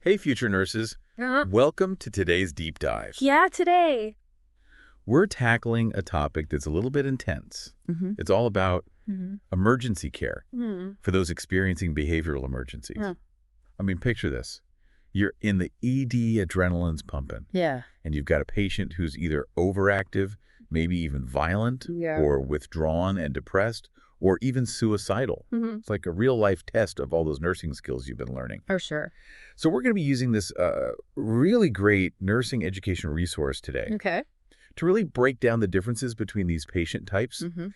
Hey, future nurses. Uh, Welcome to today's deep dive. yeah, today. We're tackling a topic that's a little bit intense. Mm-hmm. It's all about Mm-hmm. emergency care Mm. for those experiencing behavioral emergencies. Yeah. I mean, picture this. You're in the ED, adrenaline's pumping, Yeah. and you've got a patient who's either overactive, maybe even violent, Yeah. or withdrawn and depressed, or even suicidal. Mm-hmm. It's like a real-life test of all those nursing skills you've been learning. For sure. So we're going to be using this really great nursing education resource today Okay. to really break down the differences between these patient types Mm-hmm.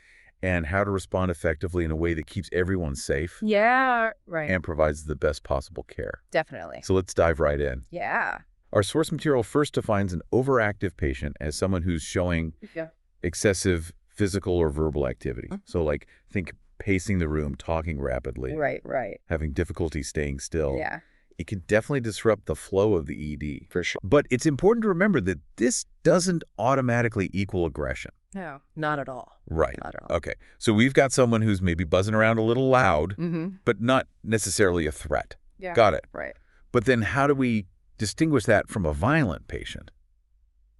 and how to respond effectively in a way that keeps everyone safe Yeah. Right. and provides the best possible care. Definitely. So let's dive right in. Yeah. Our source material first defines an overactive patient as someone who's showing Yeah. excessive physical or verbal activity. Mhm. So like think pacing the room, talking rapidly, Right. Right. having difficulty staying still. Yeah. It can definitely disrupt the flow of the ED. For sure. But it's important to remember that this doesn't automatically equal aggression. No, not at all. Right. Not at all. Okay. So we've got someone who's maybe buzzing around a little loud, Mm-hmm. but not necessarily a threat. Yeah. Got it. Right. But then how do we distinguish that from a violent patient?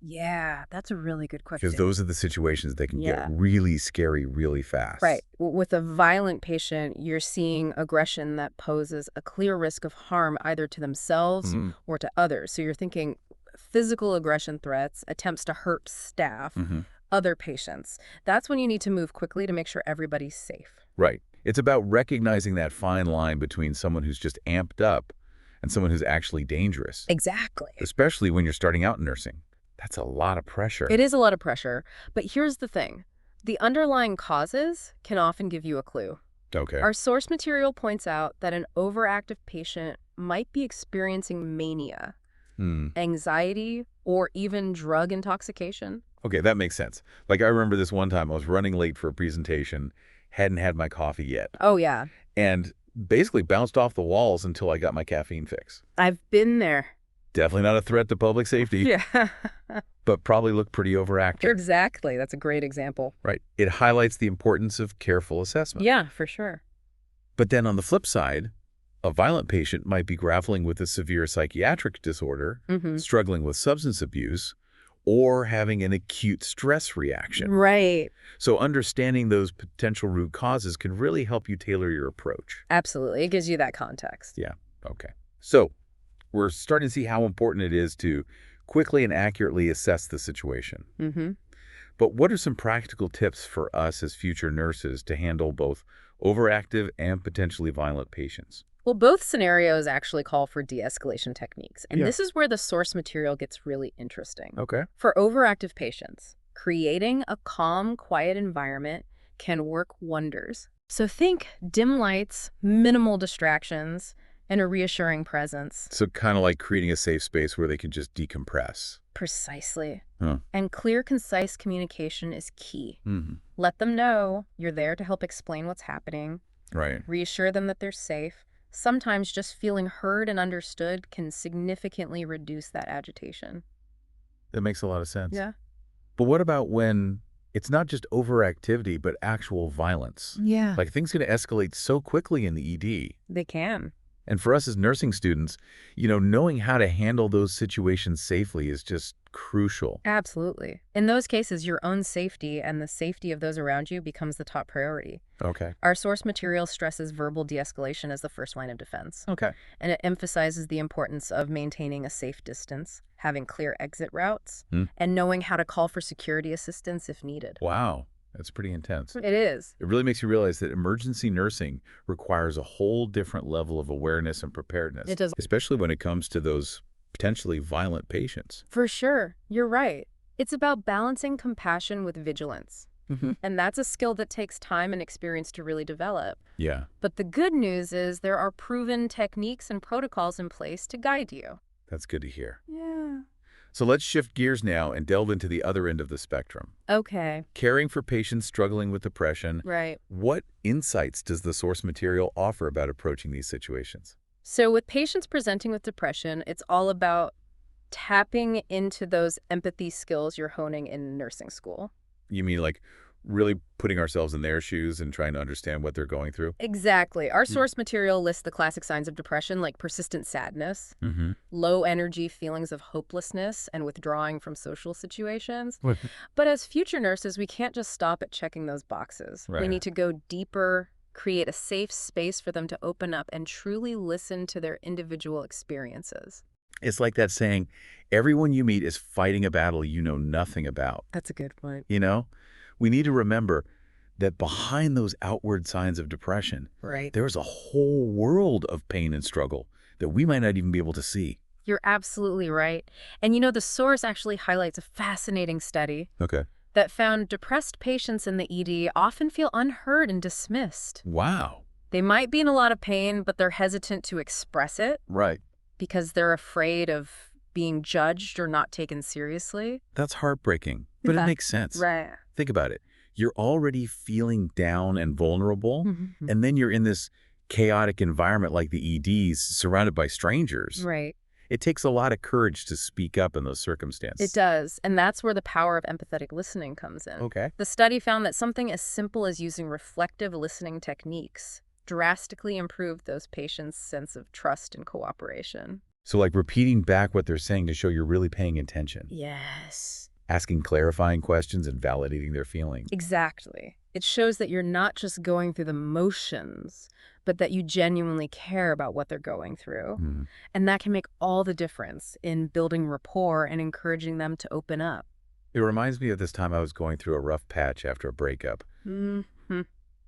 Yeah, that's a really good question. Because those are the situations that can Yeah. get really scary really fast. Right. With a violent patient, you're seeing aggression that poses a clear risk of harm either to themselves Mhm. or to others. So you're thinking physical aggression threats, attempts to hurt staff, Mhm. other patients. That's when you need to move quickly to make sure everybody's safe. Right. It's about recognizing that fine line between someone who's just amped up and someone who's actually dangerous, Exactly. especially when you're starting out in nursing. That's a lot of pressure. It is a lot of pressure. But here's the thing. The underlying causes can often give you a clue. Okay. Our source material points out that an overactive patient might be experiencing mania, anxiety, or even drug intoxication. Okay, that makes sense. Like I remember this one time I was running late for a presentation, hadn't had my coffee yet, Oh, yeah. and basically bounced off the walls until I got my caffeine fix. I've been there. Definitely not a threat to public safety, Yeah. but probably looked pretty overactive. Exactly. That's a great example. Right. It highlights the importance of careful assessment. Yeah, for sure. But then on the flip side, a violent patient might be grappling with a severe psychiatric disorder, Mm-hmm. struggling with substance abuse, or having an acute stress reaction. Right. So understanding those potential root causes can really help you tailor your approach. Absolutely. It gives you that context. Yeah. Okay. So we're starting to see how important it is to quickly and accurately assess the situation. Mm-hmm. But what are some practical tips for us as future nurses to handle both overactive and potentially violent patients? Well, both scenarios actually call for de-escalation techniques. And Yeah. this is where the source material gets really interesting. Okay. For overactive patients, creating a calm, quiet environment can work wonders. So think dim lights, minimal distractions, and a reassuring presence. So kind of like creating a safe space where they can just decompress. Precisely. Huh. And clear, concise communication is key. Mm-hmm. Let them know you're there to help explain what's happening, Right. reassure them that they're safe. Sometimes just feeling heard and understood can significantly reduce that agitation. That makes a lot of sense. Yeah. But what about when it's not just overactivity, but actual violence? Yeah. Like things can escalate so quickly in the ED. They can. And for us as nursing students, knowing how to handle those situations safely is just crucial. Absolutely. In those cases, your own safety and the safety of those around you becomes the top priority. Okay. Our source material stresses verbal de-escalation as the first line of defense. Okay. And it emphasizes the importance of maintaining a safe distance, having clear exit routes, and knowing how to call for security assistance if needed. Wow. That's pretty intense. It is. It really makes you realize that emergency nursing requires a whole different level of awareness and preparedness. It does. Especially when it comes to those potentially violent patients. For sure. You're right. It's about balancing compassion with vigilance. And that's a skill that takes time and experience to really develop. Yeah. But the good news is there are proven techniques and protocols in place to guide you. That's good to hear. Yeah. So let's shift gears now and delve into the other end of the spectrum. Okay. Caring for patients struggling with depression. Right. What insights does the source material offer about approaching these situations? So with patients presenting with depression, it's all about tapping into those empathy skills you're honing in nursing school. You mean like really putting ourselves in their shoes and trying to understand what they're going through. Exactly. Our Mm. source material lists the classic signs of depression like persistent sadness, Mm-hmm. low energy feelings of hopelessness, and withdrawing from social situations. Right. But as future nurses, we can't just stop at checking those boxes. We need to go deeper, create a safe space for them to open up and truly listen to their individual experiences. It's like that saying, everyone you meet is fighting a battle you know nothing about. That's a good point. You know, we need to remember that behind those outward signs of depression, Right. there's a whole world of pain and struggle that we might not even be able to see. You're absolutely right. And the source actually highlights a fascinating study Okay. that found depressed patients in the ED often feel unheard and dismissed. Wow. They might be in a lot of pain, but they're hesitant to express it Right. because they're afraid of being judged or not taken seriously. That's heartbreaking, but it That- makes sense. Right. Think about it. You're already feeling down and vulnerable, Mhm. and then you're in this chaotic environment like the EDs, surrounded by strangers. Right. It takes a lot of courage to speak up in those circumstances. It does. And that's where the power of empathetic listening comes in. Okay. The study found that something as simple as using reflective listening techniques drastically improved those patients' sense of trust and cooperation. So like repeating back what they're saying to show you're really paying attention, Yes. asking clarifying questions and validating their feelings. Exactly. It shows that you're not just going through the motions, but that you genuinely care about what they're going through. Hmm. And that can make all the difference in building rapport and encouraging them to open up. It reminds me of this time I was going through a rough patch after a breakup. Mm-hmm.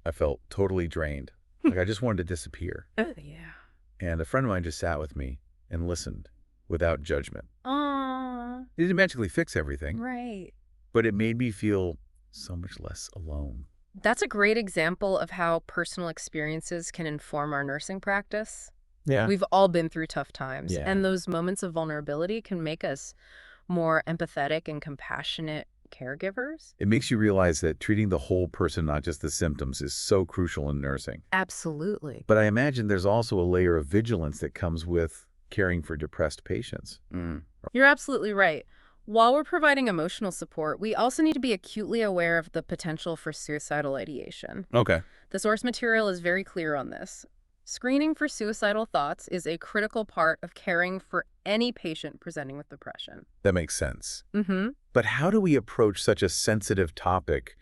I felt totally drained. Like I just wanted to disappear. Oh, yeah. And a friend of mine just sat with me and listened without judgment. Aw, It didn't magically fix everything, right. but it made me feel so much less alone. That's a great example of how personal experiences can inform our nursing practice. Yeah. We've all been through tough times, Yeah. and those moments of vulnerability can make us more empathetic and compassionate caregivers. It makes you realize that treating the whole person, not just the symptoms, is so crucial in nursing. Absolutely. But I imagine there's also a layer of vigilance that comes with caring for depressed patients. You're absolutely right. While we're providing emotional support, we also need to be acutely aware of the potential for suicidal ideation. Okay. The source material is very clear on this. Screening for suicidal thoughts is a critical part of caring for any patient presenting with depression. That makes sense. Mm-hmm. But how do we approach such a sensitive topic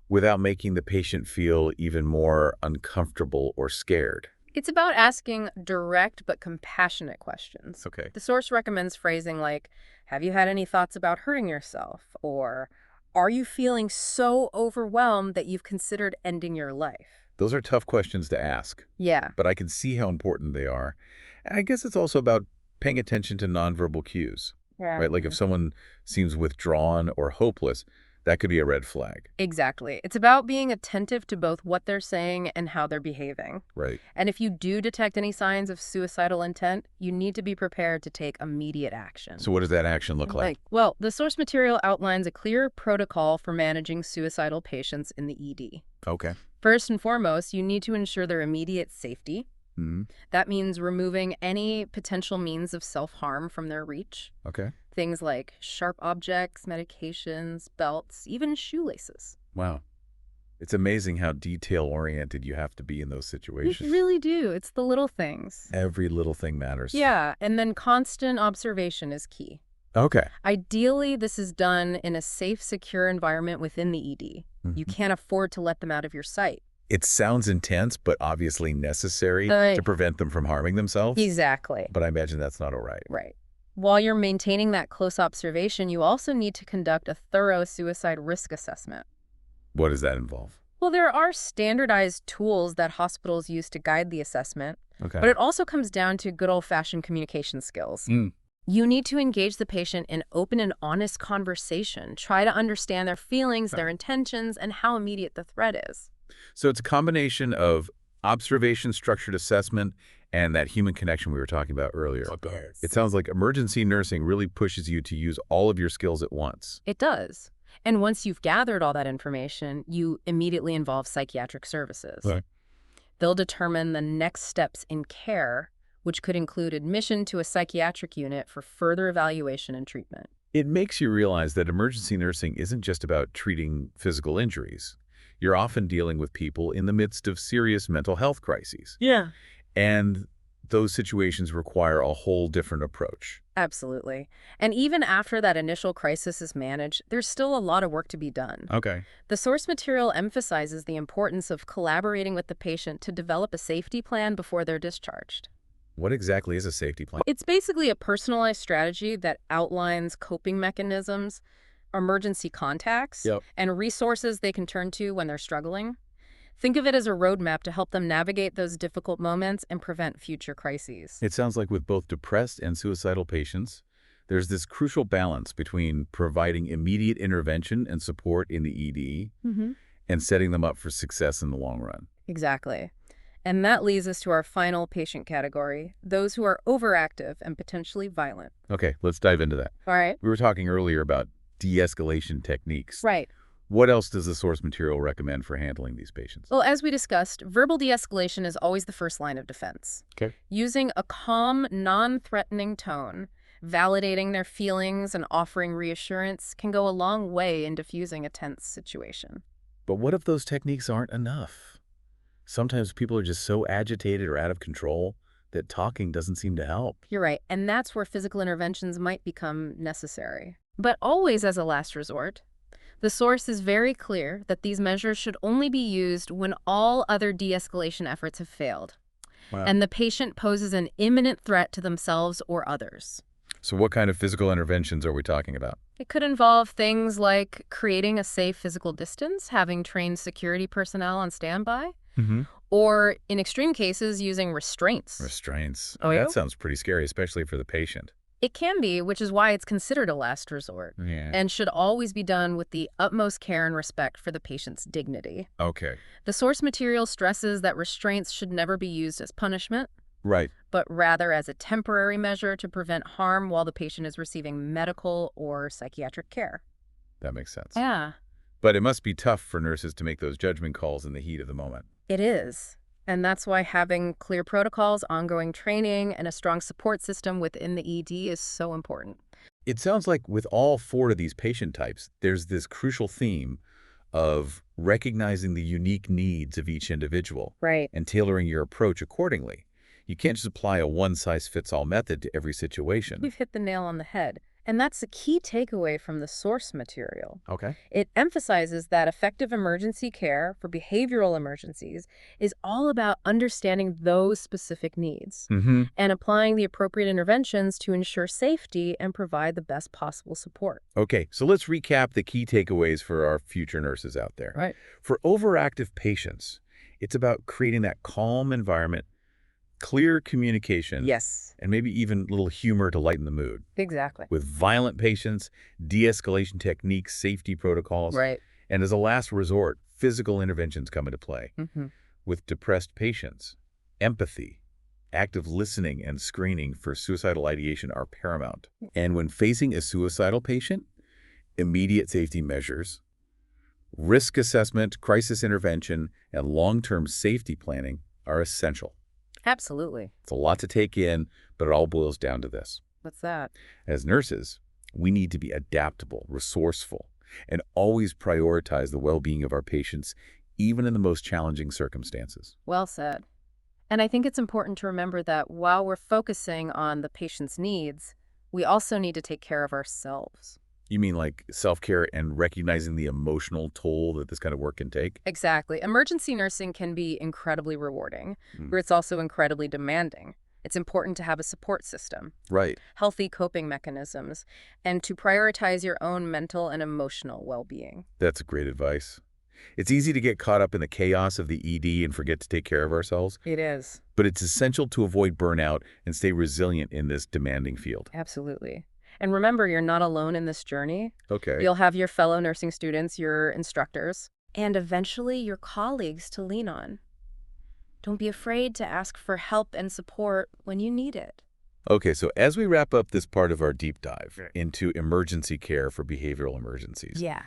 without making the patient feel even more uncomfortable or scared? It's about asking direct but compassionate questions. Okay. The source recommends phrasing like, have you had any thoughts about hurting yourself? Or, are you feeling so overwhelmed that you've considered ending your life? Those are tough questions to ask, Yeah. but I can see how important they are. And I guess it's also about paying attention to nonverbal cues, right? Like if someone seems withdrawn or hopeless, that could be a red flag, Exactly. It's about being attentive to both what they're saying and how they're behaving. right? And if you do detect any signs of suicidal intent, you need to be prepared to take immediate action. So what does that action look like? Well, the source material outlines a clear protocol for managing suicidal patients in the ED. Okay. First and foremost, you need to ensure their immediate safety. Hmm. That means removing any potential means of self-harm from their reach. Okay. Things like sharp objects, medications, belts, even shoelaces. Wow. It's amazing how detail-oriented you have to be in those You situations. really do. It's the little things. Every little thing matters. Yeah, and then constant observation is key. Okay. Ideally, this is done in a safe, secure environment within the ED. You Mhm. can't afford to let them out of your sight. It sounds intense, but obviously necessary Right. to prevent them from harming themselves. Exactly. But I imagine that's not all right. Right. While you're maintaining that close observation, you also need to conduct a thorough suicide risk assessment. What does that involve? Well, there are standardized tools that hospitals use to guide the assessment, Okay. but it also comes down to good old-fashioned communication skills. Mm. You need to engage the patient in open and honest conversation. Try to understand their feelings, their intentions, and how immediate the threat is. So it's a combination of observation, structured assessment, and that human connection we were talking about earlier. It sounds like emergency nursing really pushes you to use all of your skills at once. It does. And once you've gathered all that information, you immediately involve psychiatric services. Right. They'll determine the next steps in care, which could include admission to a psychiatric unit for further evaluation and treatment. It makes you realize that emergency nursing isn't just about treating physical injuries. You're often dealing with people in the midst of serious mental health crises. Yeah. And those situations require a whole different approach. Absolutely. And even after that initial crisis is managed, there's still a lot of work to be done. Okay. The source material emphasizes the importance of collaborating with the patient to develop a safety plan before they're discharged. What exactly is a safety plan? It's basically a personalized strategy that outlines coping mechanisms, emergency contacts, Yep. and resources they can turn to when they're struggling. Think of it as a roadmap to help them navigate those difficult moments and prevent future crises. It sounds like with both depressed and suicidal patients, there's this crucial balance between providing immediate intervention and support in the ED and setting them up for success in the long run. Exactly. And that leads us to our final patient category, those who are overactive and potentially violent. Okay, let's dive into that. All right. We were talking earlier about de-escalation techniques. Right. What else does the source material recommend for handling these patients? Well, as we discussed, verbal de-escalation is always the first line of defense. Okay. Using a calm, non-threatening tone, validating their feelings and offering reassurance can go a long way in diffusing a tense situation. But what if those techniques aren't enough? Sometimes people are just so agitated or out of control that talking doesn't seem to help. You're right, and that's where physical interventions might become necessary. But always as a last resort. The source is very clear that these measures should only be used when all other de-escalation efforts have failed, Wow. and the patient poses an imminent threat to themselves or others. So what kind of physical interventions are we talking about? It could involve things like creating a safe physical distance, having trained security personnel on standby, or in extreme cases, using restraints. Restraints. Oh, yeah? That sounds pretty scary, especially for the patient. It can be, which is why it's considered a last resort, Yeah. and should always be done with the utmost care and respect for the patient's dignity. Okay. The source material stresses that restraints should never be used as punishment, Right. but rather as a temporary measure to prevent harm while the patient is receiving medical or psychiatric care. That makes sense. Yeah, But it must be tough for nurses to make those judgment calls in the heat of the moment. it is. And that's why having clear protocols, ongoing training, and a strong support system within the ED is so important. It sounds like with all four of these patient types, there's this crucial theme of recognizing the unique needs of each individual Right. and tailoring your approach accordingly. You can't just apply a one-size-fits-all method to every situation. You've hit the nail on the head. And that's a key takeaway from the source material. Okay. It emphasizes that effective emergency care for behavioral emergencies is all about understanding those specific needs and applying the appropriate interventions to ensure safety and provide the best possible support. Okay, so let's recap the key takeaways for our future nurses out there. Right. For overactive patients, it's about creating that calm environment, clear communication, Yes, and maybe even a little humor to lighten the mood. exactly. With violent patients, de-escalation techniques, safety protocols, Right. and as a last resort, physical interventions come into play. Mm-hmm. With depressed patients, empathy, active listening, and screening for suicidal ideation are paramount. And when facing a suicidal patient, immediate safety measures, risk assessment, crisis intervention, and long-term safety planning are essential. Absolutely. It's a lot to take in, but it all boils down to this. What's that? As nurses, we need to be adaptable, resourceful, and always prioritize the well-being of our patients, even in the most challenging circumstances. Well said. And I think it's important to remember that while we're focusing on the patient's needs, we also need to take care of ourselves. You mean like self-care and recognizing the emotional toll that this kind of work can take? Exactly. Emergency nursing can be incredibly rewarding, Mm. but it's also incredibly demanding. It's important to have a support system, Right. healthy coping mechanisms, and to prioritize your own mental and emotional well-being. That's great advice. It's easy to get caught up in the chaos of the ED and forget to take care of ourselves, It is. but it's essential to avoid burnout and stay resilient in this demanding field. Absolutely. And remember, you're not alone in this journey. Okay. You'll have your fellow nursing students, your instructors, and eventually your colleagues to lean on. Don't be afraid to ask for help and support when you need it. Okay, so as we wrap up this part of our deep dive into emergency care for behavioral emergencies, Yeah.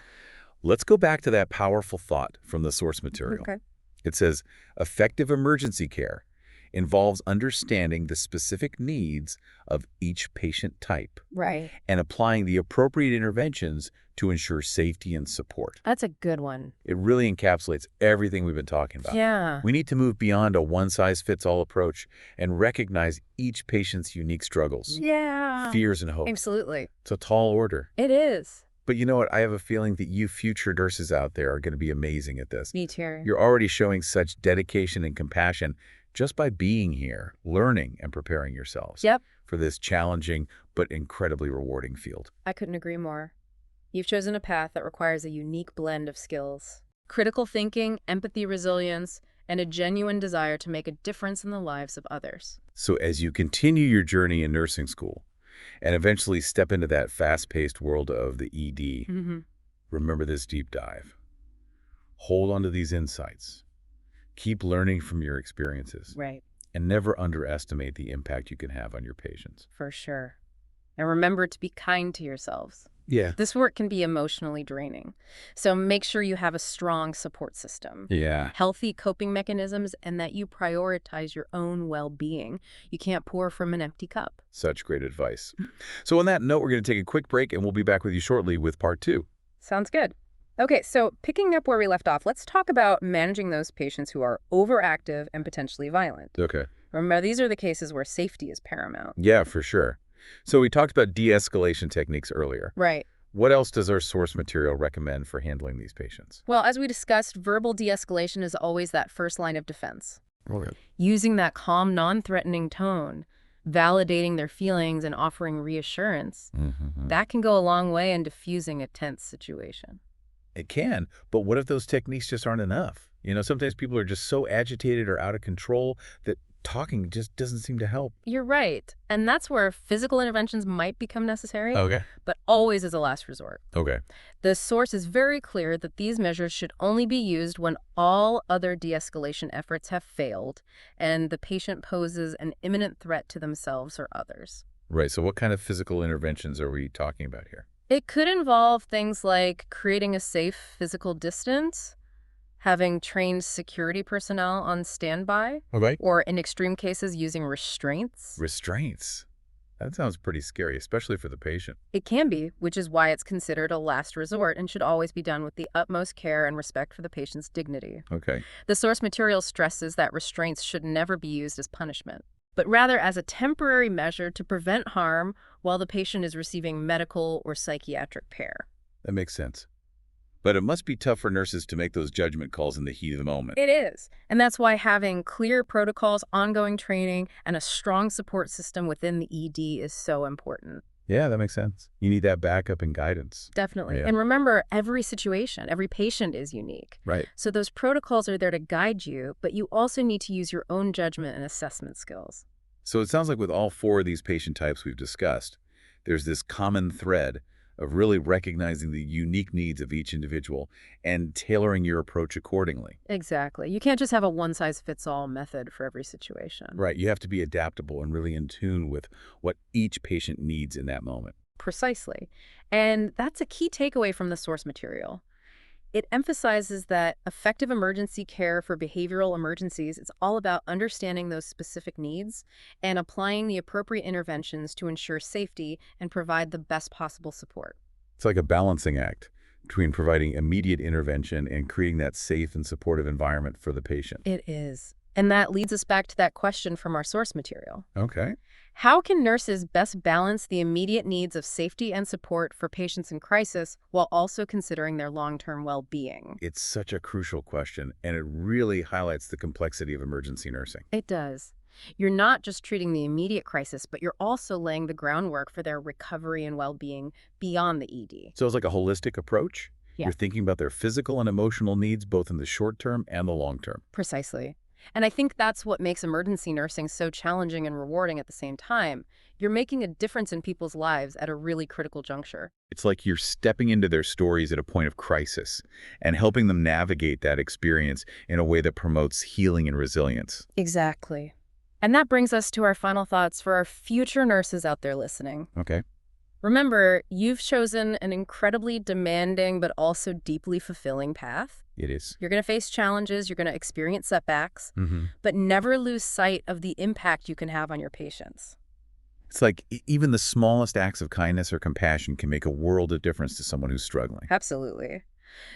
let's go back to that powerful thought from the source material. Okay. It says, effective emergency care involves understanding the specific needs of each patient type Right. and applying the appropriate interventions to ensure safety and support. That's a good one. It really encapsulates everything we've been talking about. Yeah. We need to move beyond a one-size-fits-all approach and recognize each patient's unique struggles, Yeah. fears, and hopes. Absolutely. It's a tall order. It is. But you know what? I have a feeling that you future nurses out there are going to be amazing at this. Me too. You're already showing such dedication and compassion just by being here, learning and preparing yourselves Yep. for this challenging but incredibly rewarding field. I couldn't agree more. You've chosen a path that requires a unique blend of skills. Critical thinking, empathy, resilience, and a genuine desire to make a difference in the lives of others. So as you continue your journey in nursing school and eventually step into that fast-paced world of the ED, remember this deep dive. Hold on to these insights. Keep learning from your experiences. Right. And never underestimate the impact you can have on your patients. For sure. And remember to be kind to yourselves. Yeah. This work can be emotionally draining, so make sure you have a strong support system, Yeah. healthy coping mechanisms, and that you prioritize your own well-being. You can't pour from an empty cup. Such great advice. So on that note, we're going to take a quick break, and we'll be back with you shortly with part 2. Sounds good. Okay, so picking up where we left off, let's talk about managing those patients who are overactive and potentially violent. Okay. Remember, these are the cases where safety is paramount. Yeah, for sure. So we talked about de-escalation techniques earlier. Right. What else does our source material recommend for handling these patients? Well, as we discussed, verbal de-escalation is always that first line of defense. Okay. Using that calm, non-threatening tone, validating their feelings and offering reassurance, that can go a long way in diffusing a tense situation. It can, but what if those techniques just aren't enough? You know, sometimes people are just so agitated or out of control that talking just doesn't seem to help. You're right. And that's where physical interventions might become necessary, Okay. but always as a last resort. Okay. The source is very clear that these measures should only be used when all other de-escalation efforts have failed and the patient poses an imminent threat to themselves or others. Right. So what kind of physical interventions are we talking about here? It could involve things like creating a safe physical distance, having trained security personnel on standby, Okay. or in extreme cases, using restraints. Restraints. That sounds pretty scary, especially for the patient. It can be, which is why it's considered a last resort and should always be done with the utmost care and respect for the patient's dignity. Okay. The source material stresses that restraints should never be used as punishment, but rather as a temporary measure to prevent harm while the patient is receiving medical or psychiatric care. That makes sense. But it must be tough for nurses to make those judgment calls in the heat of the moment. It is. And that's why having clear protocols, ongoing training, and a strong support system within the ED is so important. Yeah, that makes sense. You need that backup and guidance. Definitely. Yeah. And remember, every situation, every patient is unique. Right. So those protocols are there to guide you, but you also need to use your own judgment and assessment skills. So it sounds like with all 4 of these patient types we've discussed, there's this common thread of really recognizing the unique needs of each individual and tailoring your approach accordingly. Exactly. You can't just have a one-size-fits-all method for every situation. Right. You have to be adaptable and really in tune with what each patient needs in that moment. Precisely. And that's a key takeaway from the source material. It emphasizes that effective emergency care for behavioral emergencies is all about understanding those specific needs and applying the appropriate interventions to ensure safety and provide the best possible support. It's like a balancing act between providing immediate intervention and creating that safe and supportive environment for the patient. It is. And that leads us back to that question from our source material. Okay. How can nurses best balance the immediate needs of safety and support for patients in crisis while also considering their long-term well-being? It's such a crucial question, and it really highlights the complexity of emergency nursing. It does. You're not just treating the immediate crisis, but you're also laying the groundwork for their recovery and well-being beyond the ED. So it's like a holistic approach. Yeah. You're thinking about their physical and emotional needs both in the short term and the long term. Precisely. And I think that's what makes emergency nursing so challenging and rewarding at the same time. You're making a difference in people's lives at a really critical juncture. It's like you're stepping into their stories at a point of crisis and helping them navigate that experience in a way that promotes healing and resilience. Exactly. And that brings us to our final thoughts for our future nurses out there listening. Okay. Remember, you've chosen an incredibly demanding but also deeply fulfilling path. It is. You're going to face challenges, you're going to experience setbacks, Mm-hmm. but never lose sight of the impact you can have on your patients. It's like even the smallest acts of kindness or compassion can make a world of difference to someone who's struggling. Absolutely.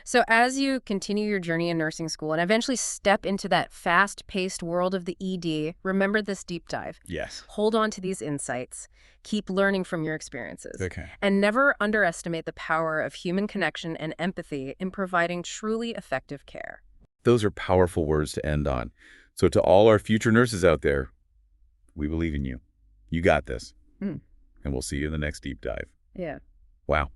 So as you continue your journey in nursing school and eventually step into that fast-paced world of the ED, remember this deep dive. Yes. Hold on to these insights. Keep learning from your experiences. Okay. And never underestimate the power of human connection and empathy in providing truly effective care. Those are powerful words to end on. So to all our future nurses out there, we believe in you. You got this. Mm. And we'll see you in the next deep dive. Yeah. Wow.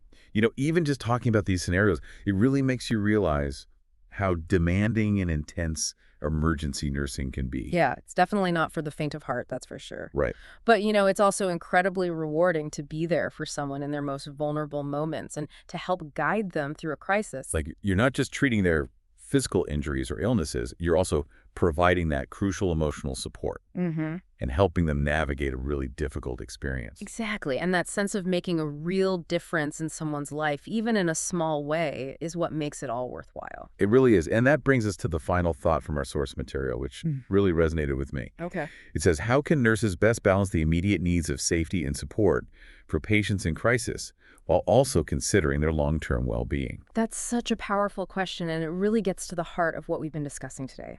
Even just talking about these scenarios, it really makes you realize how demanding and intense emergency nursing can be. Yeah, it's definitely not for the faint of heart, that's for sure. Right. But, it's also incredibly rewarding to be there for someone in their most vulnerable moments and to help guide them through a crisis. Like you're not just treating their physical injuries or illnesses, you're also providing that crucial emotional support Mm-hmm. and helping them navigate a really difficult experience. Exactly. And that sense of making a real difference in someone's life, even in a small way, is what makes it all worthwhile. It really is. And that brings us to the final thought from our source material, which really resonated with me. Okay. It says, how can nurses best balance the immediate needs of safety and support for patients in crisis while also considering their long-term well-being? That's such a powerful question, and it really gets to the heart of what we've been discussing today.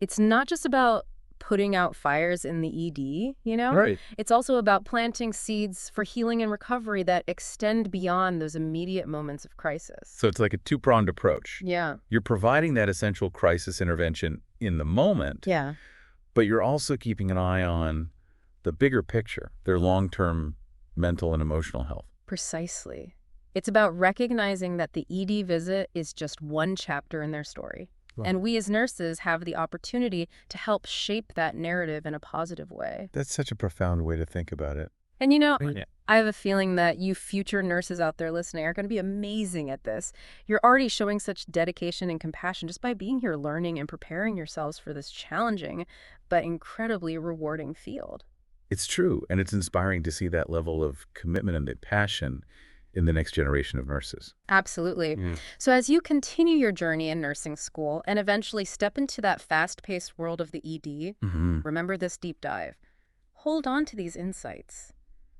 It's not just about putting out fires in the ED. Right. It's also about planting seeds for healing and recovery that extend beyond those immediate moments of crisis. So it's like a two-pronged approach. Yeah. You're providing that essential crisis intervention in the moment, Yeah. but you're also keeping an eye on the bigger picture, their long-term mental and emotional health. Precisely. It's about recognizing that the ED visit is just one chapter in their story. Wow. And we as nurses have the opportunity to help shape that narrative in a positive way. That's such a profound way to think about it. And Yeah. I have a feeling that you future nurses out there listening are going to be amazing at this. You're already showing such dedication and compassion just by being here learning and preparing yourselves for this challenging but incredibly rewarding field. It's true, and it's inspiring to see that level of commitment and the passion in the next generation of nurses. Absolutely. Yeah. So as you continue your journey in nursing school and eventually step into that fast-paced world of the ED, remember this deep dive. Hold on to these insights.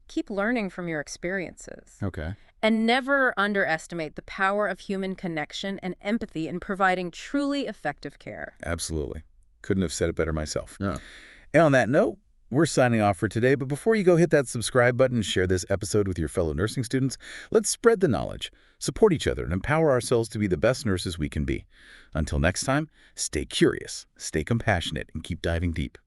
Keep learning from your experiences. Okay. And never underestimate the power of human connection and empathy in providing truly effective care. Absolutely. Couldn't have said it better myself. No. And on that note, we're signing off for today, but before you go, hit that subscribe button and share this episode with your fellow nursing students. Let's spread the knowledge, support each other, and empower ourselves to be the best nurses we can be. Until next time, stay curious, stay compassionate, and keep diving deep.